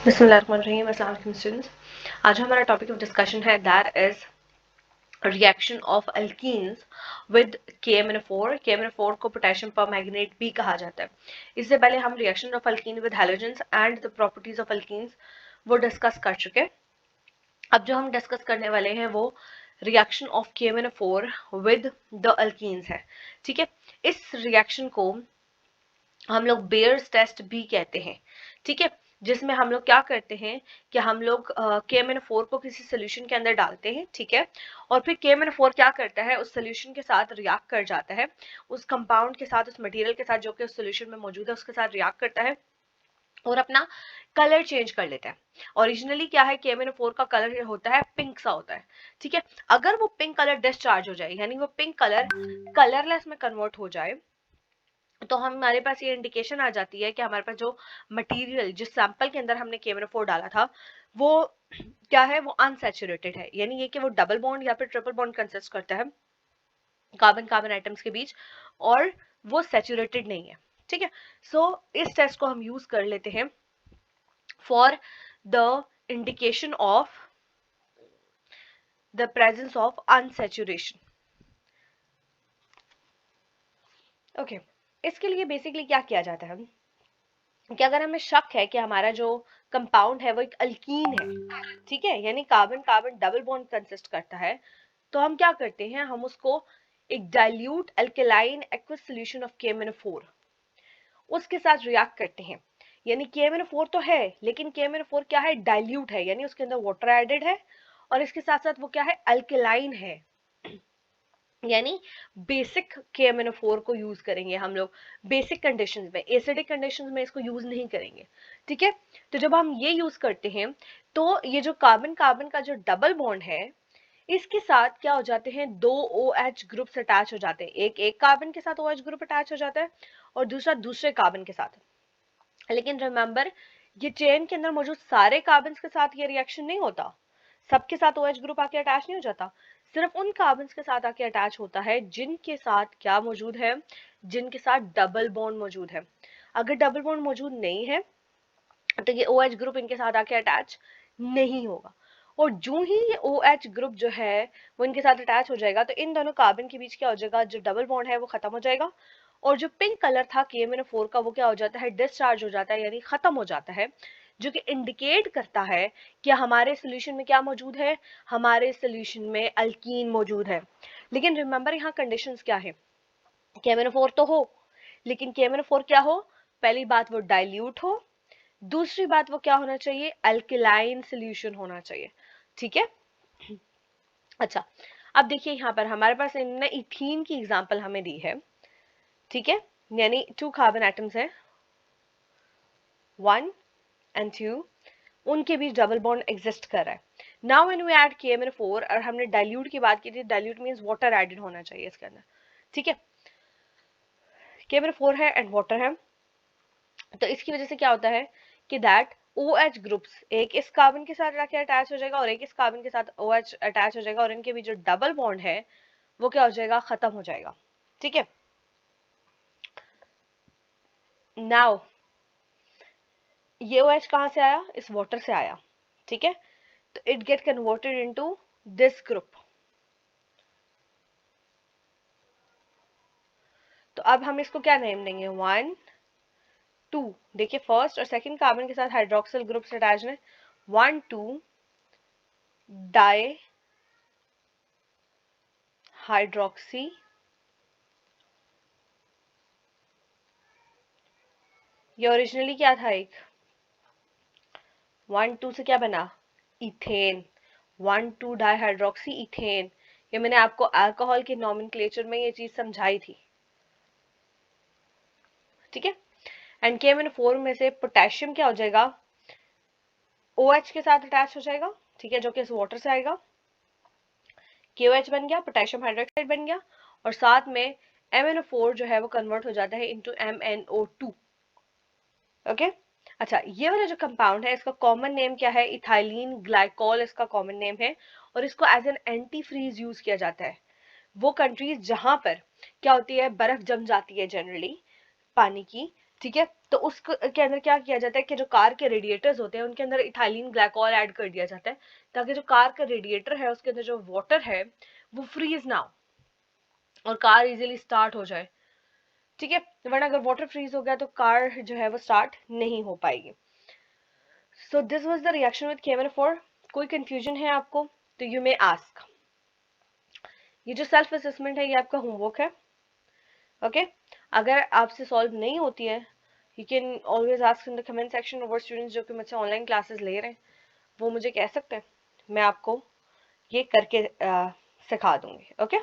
बिस्मिल्लाहिर्रहमानिर्रहीम। अस्सलाम वालेकुम स्टूडेंट्स, आज हमारा टॉपिक ऑफ डिस्कशन है that is reaction of alkenes with KMnO4। KMnO4 को पोटेशियम परमैंगनेट भी कहा जाता है। इससे पहले हम reaction of alkyne with halogens and the properties of alkenes वो डिस्कस कर चुके हैं। अब जो हम डिस्कस करने वाले हैं वो reaction of KMnO4 with the alkenes है। ठीक है, इस रिएक्शन को हम लोग बेयर्स टेस्ट भी कहते हैं। ठीक है, जिसमें हम लोग क्या करते हैं कि हम लोग KMnO4 को किसी सोल्यूशन के अंदर डालते हैं। ठीक है, और फिर KMnO4 क्या करता है, उस सोल्यूशन के साथ रिएक्ट कर जाता है, उस कंपाउंड के साथ, उस मटेरियल के साथ जो कि उस सोल्यूशन में मौजूद है उसके साथ रिएक्ट करता है और अपना कलर चेंज कर लेता है। ओरिजिनली क्या है, KMnO4 का कलर होता है पिंक सा होता है। ठीक है, अगर वो पिंक कलर डिस्चार्ज हो जाए, यानी वो पिंक कलर कलरलेस में कन्वर्ट हो जाए, तो हमारे पास ये इंडिकेशन आ जाती है कि हमारे पास जो मटेरियल, जिस सैंपल के अंदर हमने KMnO4 डाला था, वो क्या है, वो अनसैचुरेटेड है। यानी ये कि वो डबल बॉन्ड या फिर ट्रिपल बॉन्ड कंसिस्ट करता है कार्बन कार्बन एटम्स के बीच, और वो सैचुरेटेड नहीं है। ठीक है, सो इस टेस्ट को हम यूज कर लेते हैं for the indication of the presence of unsaturation. Okay, इसके लिए बेसिकली क्या किया जाता है कि अगर हमें शक है कि हमारा जो कंपाउंड है वो एक अल्कीन है, ठीक है, यानी carbon carbon double bond consist करता है, तो हम क्या करते हैं, हम उसको एक dilute alkaline aqueous solution of KMnO4 उसके साथ रिएक्ट करते हैं। यानी KMnO4 तो है, लेकिन KMnO4 क्या है, डाइल्यूट है, यानी उसके अंदर वाटर एडेड है, और इसके साथ साथ वो क्या है, अल्कलाइन है, यानी बेसिक KMnO4 को यूज करेंगे हम लोग बेसिक कंडीशंस में, एसिडिक कंडीशंस में इसको यूज नहीं करेंगे। ठीक है, तो जब हम ये यूज करते हैं तो ये जो कार्बन कार्बन का जो डबल बॉन्ड है, इसके साथ क्या हो जाते हैं, दो OH ग्रुप्स अटैच हो जाते हैं। एक कार्बन के साथ OH ग्रुप अटैच हो जाता है और दूसरा दूसरे कार्बन के साथ। लेकिन रिमेंबर, ये चेन के अंदर मौजूद सारे कार्बन के साथ ये रिएक्शन नहीं होता, सबके साथ OH ग्रुप आके अटैच नहीं हो जाता, सिर्फ उन कार्बन के साथ आके अटैच होता है जिनके साथ क्या मौजूद है, जिनके साथ डबल बॉन्ड मौजूद है। अगर डबल बॉन्ड मौजूद नहीं है तो ये OH ग्रुप इनके साथ आके अटैच नहीं होगा, और जो ही ये OH ग्रुप जो है वो इनके साथ अटैच हो जाएगा तो इन दोनों कार्बन के बीच क्या हो जाएगा, जो डबल बॉन्ड है वो खत्म हो जाएगा, और जो पिंक कलर था KMnO4 का वो क्या हो जाता है, डिस्चार्ज हो जाता है, यानी खत्म हो जाता है, जो कि इंडिकेट करता है कि हमारे सोल्यूशन में क्या मौजूद है, हमारे सोल्यूशन में अल्कीन मौजूद है। लेकिन रिमेंबर, यहाँ कंडीशंस क्या है, KMnO4 तो हो, लेकिन KMnO4 क्या हो, पहली बात वो डाइल्यूट हो, दूसरी बात वो क्या होना चाहिए, अल्कलाइन सोल्यूशन होना चाहिए। ठीक है, अच्छा, अब देखिए यहाँ पर हमारे पास इन्होंने इथीन की एग्जांपल हमें दी है। ठीक है, यानी 2 कार्बन एटम्स है, 1 एंड 2, उनके बीच डबल बॉन्ड एग्जिस्ट कर रहा है। Now when we add KMnO4, और हमने डाइल्यूट की बात की थी, डाइल्यूट मींस वाटर एडेड होना चाहिए इसके अंदर। ठीक है, KMnO4 है एंड वाटर है, तो इसकी वजह से क्या होता है कि दैट OH ग्रुप्स एक इस कार्बन के साथ आके अटैच हो जाएगा और एक इस कार्बन के साथ OH अटैच हो जाएगा, और इनके बीच जो डबल बॉन्ड है वो क्या हो जाएगा, खत्म हो जाएगा। ठीक है, नाउ ये OH कहां से आया, इस वाटर से आया। ठीक है, तो it get converted into this group. तो अब हम इसको क्या नेम देंगे, 1 2, देखिए फर्स्ट और सेकंड कार्बन के साथ हाइड्रोक्सिल ग्रुप से अटैच है, 1 2 डाई हाइड्रोक्सी, ये ओरिजिनली क्या था, एक 1 2 से क्या बना, इथेन, 1 2 डाइहाइड्रोक्सी इथेन। ये मैंने आपको अल्कोहल के नॉमेनक्लेचर में ये चीज समझाई थी। ठीक है, एंड KMnO4 में से पोटेशियम क्या हो जाएगा, OH के साथ अटैच हो जाएगा, ठीक है, जो कि इस वाटर से आएगा, KOH बन गया, पोटेशियम हाइड्रोक्साइड बन गया, और साथ में MnO4 जो है वो कन्वर्ट हो जाता है इनटू MnO2। ओके, अच्छा, ये वाला जो कंपाउंड है इसका कॉमन नेम क्या है, इथाइलिन ग्लाइकोल इसका कॉमन नेम है, और इसको as an antifreeze use किया जाता है। वो कंट्रीज जहां पर क्या होती है, बर्फ जम जाती है जनरली पानी की, ठीक है, तो उसके अंदर क्या किया जाता है कि जो कार के रेडिएटर्स होते हैं उनके अंदर इथाइलिन ग्लाइकॉल ऐड कर दिया जाता है, ताकि जो कार का रेडिएटर है उसके अंदर जो वाटर है वो फ्रीज ना हो और कार इजीली स्टार्ट हो जाए। ठीक है, वरना अगर वाटर फ्रीज हो गया तो कार जो है वो स्टार्ट नहीं हो पाएगी। So this was the reaction with KMnO4। कोई कंफ्यूजन है आपको तो यू मे आस्क। ये जो सेल्फ असेसमेंट है ये आपका होमवर्क है। ओके अगर आपसे सॉल्व नहीं होती है you can always ask in the comment section. और स्टूडेंट्स जो कि मुझसे ऑनलाइन क्लासेस ले रहे हैं वो मुझे कह सकते हैं, मैं आपको ये करके सिखा दूंगी। ओके